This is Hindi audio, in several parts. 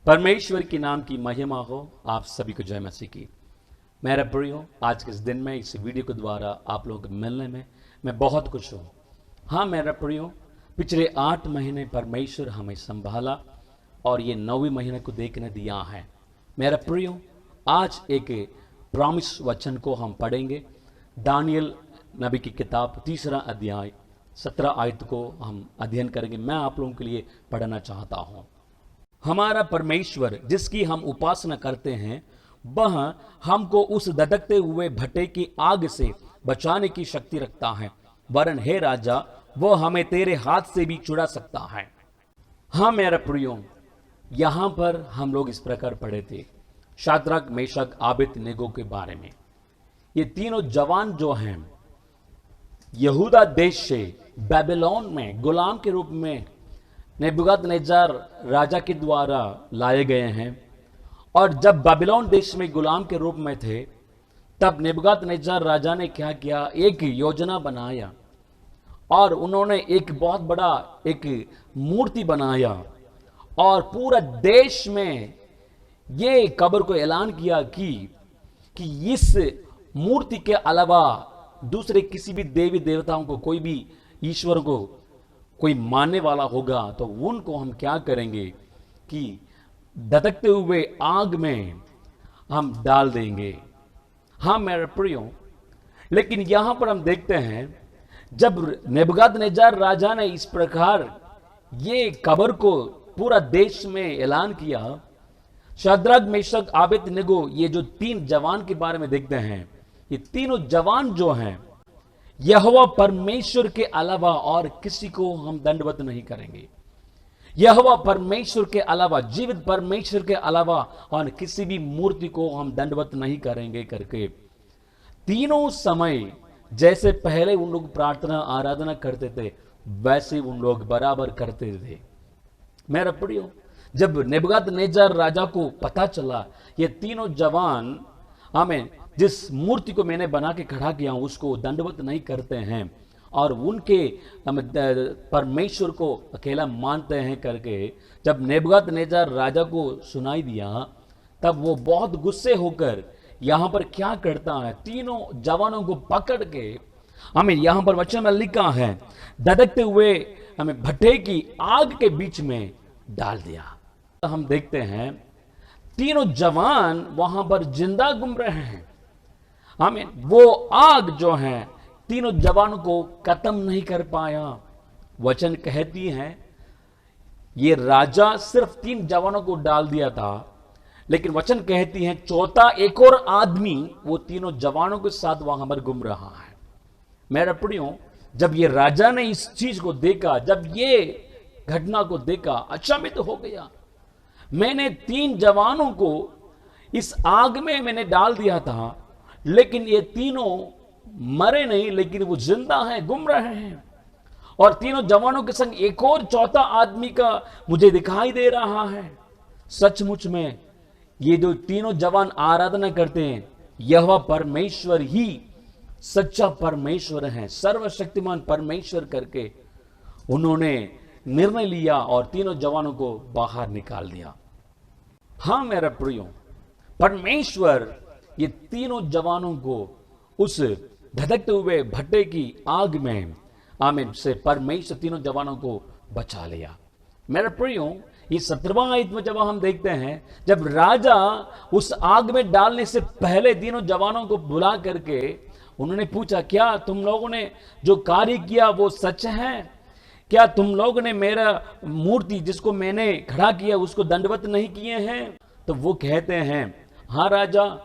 परमेश्वर के नाम की महिमा हो। आप सभी को जय मसीह की। मेरा प्रियो, आज के इस दिन में इस वीडियो के द्वारा आप लोगों को मिलने में मैं बहुत खुश हूँ। हाँ मेरा प्रियो, पिछले 8 महीने परमेश्वर हमें संभाला और ये 9वें महीने को देखने दिया है। मेरा प्रियो, आज एक प्रॉमिस वचन को हम पढ़ेंगे। दानियल नबी की किताब 3 अध्याय 17 आयत को हम अध्ययन करेंगे। मैं आप लोगों के लिए पढ़ना चाहता हूँ। हमारा परमेश्वर जिसकी हम उपासना करते हैं, वह हमको उस धधकते हुए भट्टे की आग से बचाने की शक्ति रखता है। वरन हे राजा, वो हमें तेरे हाथ से भी छुड़ा सकता है। हाँ मेरा प्रियो, यहां पर हम लोग इस प्रकार पढ़े थे शाद्रक, मेशक, आबेदनेगो के बारे में। ये तीनों जवान जो हैं यहूदा देश से बेबीलोन में गुलाम के रूप में नेबुकदनेस्सर राजा के द्वारा लाए गए हैं। और जब बेबीलोन देश में गुलाम के रूप में थे, तब नेबुकदनेस्सर राजा ने क्या किया, एक योजना बनाया और उन्होंने एक बहुत बड़ा एक मूर्ति बनाया और पूरा देश में ये खबर को ऐलान किया कि इस मूर्ति के अलावा दूसरे किसी भी देवी देवताओं को, कोई भी ईश्वर को कोई मानने वाला होगा तो उनको हम क्या करेंगे कि धधकते हुए आग में हम डाल देंगे। हाँ मेरे प्रियो, लेकिन यहां पर हम देखते हैं जब नेबुकदनेस्सर राजा ने इस प्रकार ये खबर को पूरा देश में ऐलान किया, शाद्रक, मेशक, आबेदनेगो, ये जो 3 जवान के बारे में देखते हैं, ये तीनों जवान जो हैं यहोवा परमेश्वर के अलावा और किसी को हम दंडवत नहीं करेंगे। यहोवा परमेश्वर के अलावा, जीवित परमेश्वर के अलावा और किसी भी मूर्ति को हम दंडवत नहीं करेंगे करके तीनों समय जैसे पहले उन लोग प्रार्थना आराधना करते थे, वैसे उन लोग बराबर करते थे। मेरा प्रियो, जब नेबुकदनेस्सर राजा को पता चला ये तीनों जवान हमें जिस मूर्ति को मैंने बना के खड़ा किया हूं उसको दंडवत नहीं करते हैं और उनके परमेश्वर को अकेला मानते हैं करके जब नेबुकदनेस्सर राजा को सुनाई दिया, तब वो बहुत गुस्से होकर यहां पर क्या करता है, तीनों जवानों को पकड़ के, हमें यहां पर वचन में लिखा है, धधकते हुए हमें भट्टे की आग के बीच में डाल दिया। हम देखते हैं तीनों जवान वहां पर जिंदा घूम रहे हैं। हमें वो आग जो है तीनों जवानों को खत्म नहीं कर पाया। वचन कहती है ये राजा सिर्फ 3 जवानों को डाल दिया था, लेकिन वचन कहती है चौथा एक और आदमी वो तीनों जवानों के साथ वहां पर घूम रहा है। मेरा प्रियो, जब ये राजा ने इस चीज को देखा, जब ये घटना को देखा, अचंभित तो हो गया। मैंने 3 जवानों को इस आग में मैंने डाल दिया था, लेकिन ये तीनों मरे नहीं, लेकिन वो जिंदा हैं, घूम रहे हैं। और तीनों जवानों के संग एक और चौथा आदमी का मुझे दिखाई दे रहा है। सचमुच में ये जो तीनों जवान आराधना करते हैं, यहोवा परमेश्वर ही सच्चा परमेश्वर है, सर्वशक्तिमान परमेश्वर करके उन्होंने निर्णय लिया और तीनों जवानों को बाहर निकाल दिया। हाँ मेरा प्रियो, परमेश्वर ये तीनों जवानों को उस धधकते हुए भट्टे की आग में आमीन से परमेश्वर तीनों जवानों को बचा लिया। मेरे प्रियो, ये 17वां आयत में जब हम देखते हैं, जब राजा उस आग में डालने से पहले तीनों जवानों को बुला करके उन्होंने पूछा, क्या तुम लोगों ने जो कार्य किया वो सच है? क्या तुम लोगों ने मेरा मूर्ति जिसको मैंने खड़ा किया उसको दंडवत नहीं किए हैं? तो वो कहते हैं हाँ राजा।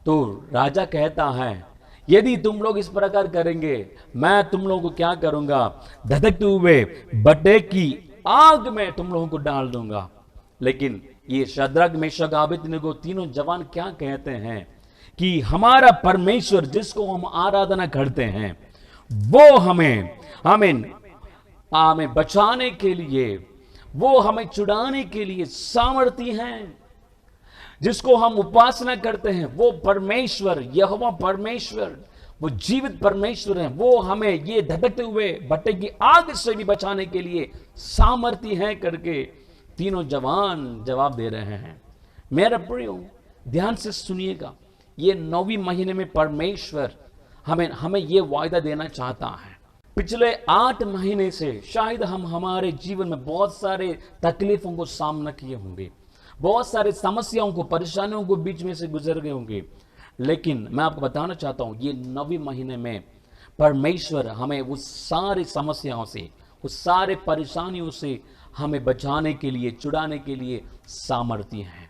तो राजा कहता है यदि तुम लोग इस प्रकार करेंगे, मैं तुम लोगों को क्या करूंगा, धधकते हुए भट्टे की आग में तुम लोगों को डाल दूंगा। लेकिन ये शाद्रक, मेशक, आबेदनेगो तीनों जवान क्या कहते हैं कि हमारा परमेश्वर जिसको हम आराधना करते हैं वो हमें बचाने के लिए, वो हमें छुड़ाने के लिए सामर्थी हैं। जिसको हम उपासना करते हैं वो परमेश्वर, यहोवा परमेश्वर, वो जीवित परमेश्वर है। वो हमें ये धधकते हुए भट्टे की आग से भी बचाने के लिए सामर्थी है करके तीनों जवान जवाब दे रहे हैं। मेरे प्रियो, ध्यान से सुनिएगा, ये 9वीं महीने में परमेश्वर हमें ये वायदा देना चाहता है। पिछले 8 महीने से शायद हम हमारे जीवन में बहुत सारे तकलीफों को सामना किए होंगे, बहुत सारे समस्याओं को, परेशानियों को बीच में से गुजर गए होंगे, लेकिन मैं आपको बताना चाहता हूं, ये 9वीं महीने में परमेश्वर हमें उस सारी समस्याओं से, उस सारे परेशानियों से हमें बचाने के लिए, छुड़ाने के लिए सामर्थ्य है।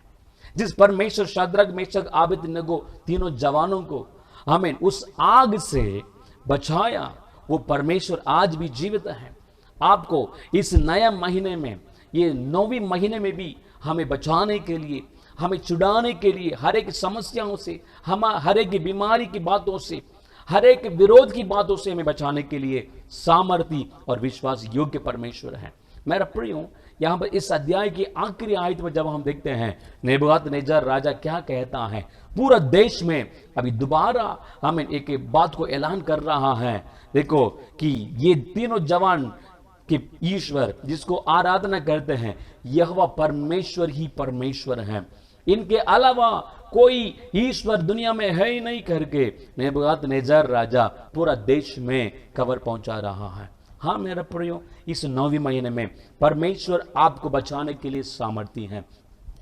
जिस परमेश्वर शद्रक, मेशक, आबेदनगो तीनों जवानों को हमें उस आग से बचाया, वो परमेश्वर आज भी जीवित है। आपको इस नया महीने में, ये 9वीं महीने में भी हमें बचाने के लिए, हमें छुड़ाने के लिए, हर एक समस्याओं से, हर एक बीमारी की बातों से, हर एक विरोध की बातों से हमें बचाने के लिए सामर्थ्य और विश्वास योग्य परमेश्वर है। मेरा प्रियो, यहाँ पर इस अध्याय की आखिरी आयत में जब हम देखते हैं नेबूकदनेस्सर राजा क्या कहता है, पूरा देश में अभी दोबारा हमें एक बात को ऐलान कर रहा है। देखो कि ये तीनों जवान कि ईश्वर जिसको आराधना करते हैं, यहोवा परमेश्वर ही परमेश्वर है, इनके अलावा कोई ईश्वर दुनिया में है ही नहीं करके नेबूकदनेस्सर राजा पूरा देश में खबर पहुंचा रहा है। हाँ मेरा प्रियो, इस 9वीं महीने में परमेश्वर आपको बचाने के लिए सामर्थ्य है।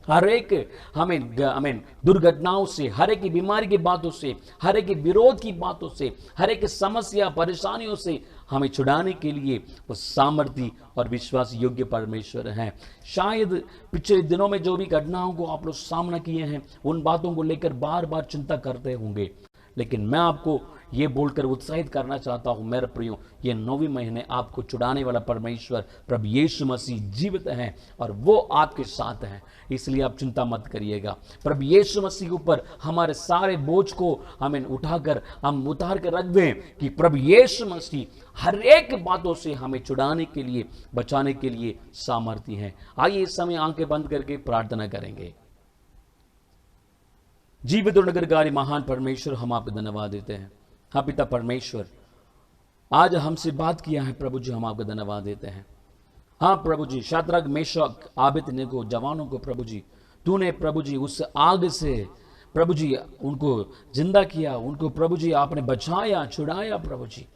हर एक हमें दुर्घटनाओं से, हर एक बीमारी की बातों से, हर एक विरोध की बातों से, हर एक समस्या परेशानियों से हमें छुड़ाने के लिए वो सामर्थ्य और विश्वास योग्य परमेश्वर है। शायद पिछले दिनों में जो भी घटनाओं को आप लोग सामना किए हैं, उन बातों को लेकर बार बार चिंता करते होंगे, लेकिन मैं आपको ये बोलकर उत्साहित करना चाहता हूं मेरे प्रियो, ये 9वीं महीने आपको छुड़ाने वाला परमेश्वर प्रभु यीशु मसीह जीवित है और वो आपके साथ है, इसलिए आप चिंता मत करिएगा। प्रभु यीशु मसीह के ऊपर हमारे सारे बोझ को हमें हम उतार कर रख दें कि प्रभु यीशु मसीह हर एक बातों से हमें छुड़ाने के लिए, बचाने के लिए सामर्थ्य है। आइए इस समय आंखें बंद करके प्रार्थना करेंगे। जीवित और निरंकारी महान परमेश्वर, हम आपको धन्यवाद देते हैं। हाँ पिता परमेश्वर, आज हमसे बात किया है प्रभु जी, हम आपको धन्यवाद देते हैं। हाँ प्रभु जी, शद्रक, मेशक, आबेदनगो जवानों को प्रभु जी तूने प्रभु जी उस आग से प्रभु जी उनको जिंदा किया, उनको प्रभु जी आपने बचाया, छुड़ाया। प्रभु जी,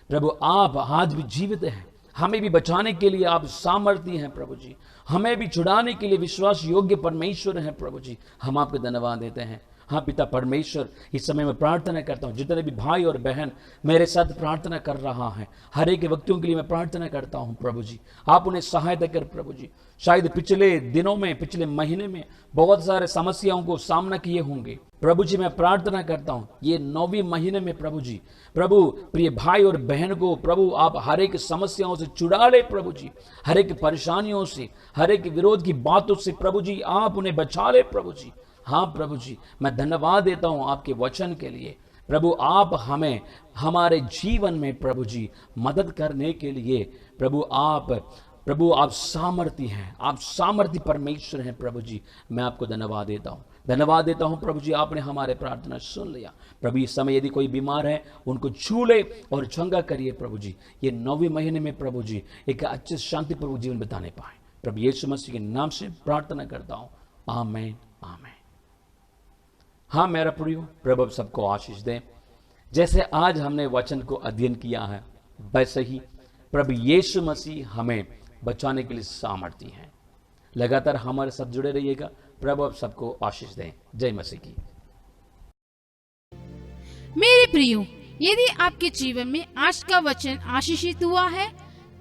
प्रभु आप आज भी जीवित हैं, हमें भी बचाने के लिए आप सामर्थ्य हैं प्रभु जी, हमें भी छुड़ाने के लिए विश्वास योग्य परमेश्वर हैं प्रभु जी, हम आपको धन्यवाद देते हैं। हाँ पिता परमेश्वर, इस समय मैं प्रार्थना करता हूँ, जितने भी भाई और बहन मेरे साथ प्रार्थना कर रहा है, हर एक व्यक्तियों के लिए मैं प्रार्थना करता हूँ प्रभु जी, आप उन्हें सहायता कर प्रभु जी। शायद पिछले दिनों में, पिछले महीने में बहुत सारे समस्याओं को सामना किए होंगे प्रभु जी, मैं प्रार्थना करता हूँ ये 9वीं महीने में प्रभु जी, प्रभु प्रिय भाई और बहन को प्रभु आप हर एक समस्याओं से छुड़ा ले प्रभु जी, हर एक परेशानियों से, हर एक विरोध की बातों से प्रभु जी आप उन्हें बचा ले प्रभु जी। हाँ प्रभु जी, मैं धन्यवाद देता हूँ आपके वचन के लिए। प्रभु आप हमें हमारे जीवन में प्रभु जी मदद करने के लिए प्रभु आप सामर्थ्य हैं, आप सामर्थ्य परमेश्वर हैं प्रभु जी, मैं आपको धन्यवाद देता हूँ। धन्यवाद देता हूँ प्रभु जी, आपने हमारे प्रार्थना सुन लिया। प्रभु इस समय यदि कोई बीमार है उनको छू ले और चंगा करिए प्रभु जी, ये 9वीं महीने में प्रभु जी एक अच्छे शांतिपूर्वक जीवन बिताने पाए। प्रभु यीशु मसीह के नाम से प्रार्थना करता हूँ, आमीन आमीन। हाँ मेरा प्रियो, प्रभु सबको आशीष दें। जैसे आज हमने वचन को अध्ययन किया है, वैसे ही प्रभु यीशु मसीह हमें बचाने के लिए सामर्थ्य है। लगातार हमारे साथ जुड़े रहिएगा। प्रभु अब सबको आशीष दें। जय मसीह की। मेरे प्रियो, यदि आपके जीवन में आज का वचन आशीषित हुआ है,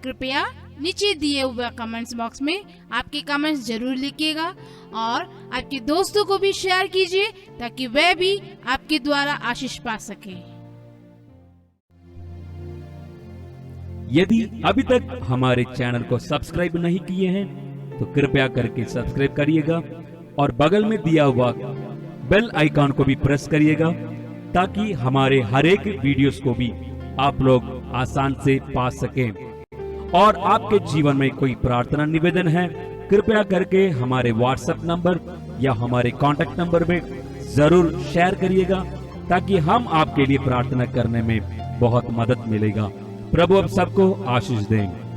कृपया नीचे दिए हुए कमेंट्स बॉक्स में आपके कमेंट्स जरूर लिखिएगा और आपके दोस्तों को भी शेयर कीजिए ताकि वह भी आपके द्वारा आशीष पा सके। यदि अभी तक हमारे चैनल को सब्सक्राइब नहीं किए हैं तो कृपया करके सब्सक्राइब करिएगा और बगल में दिया हुआ बेल आइकॉन को भी प्रेस करिएगा ताकि हमारे हर एक वीडियोस को भी आप लोग आसान से पा सकें। और आपके जीवन में कोई प्रार्थना निवेदन है, कृपया करके हमारे व्हाट्सएप नंबर या हमारे कांटेक्ट नंबर में जरूर शेयर करिएगा ताकि हम आपके लिए प्रार्थना करने में बहुत मदद मिलेगा। प्रभु अब सबको आशीष दें।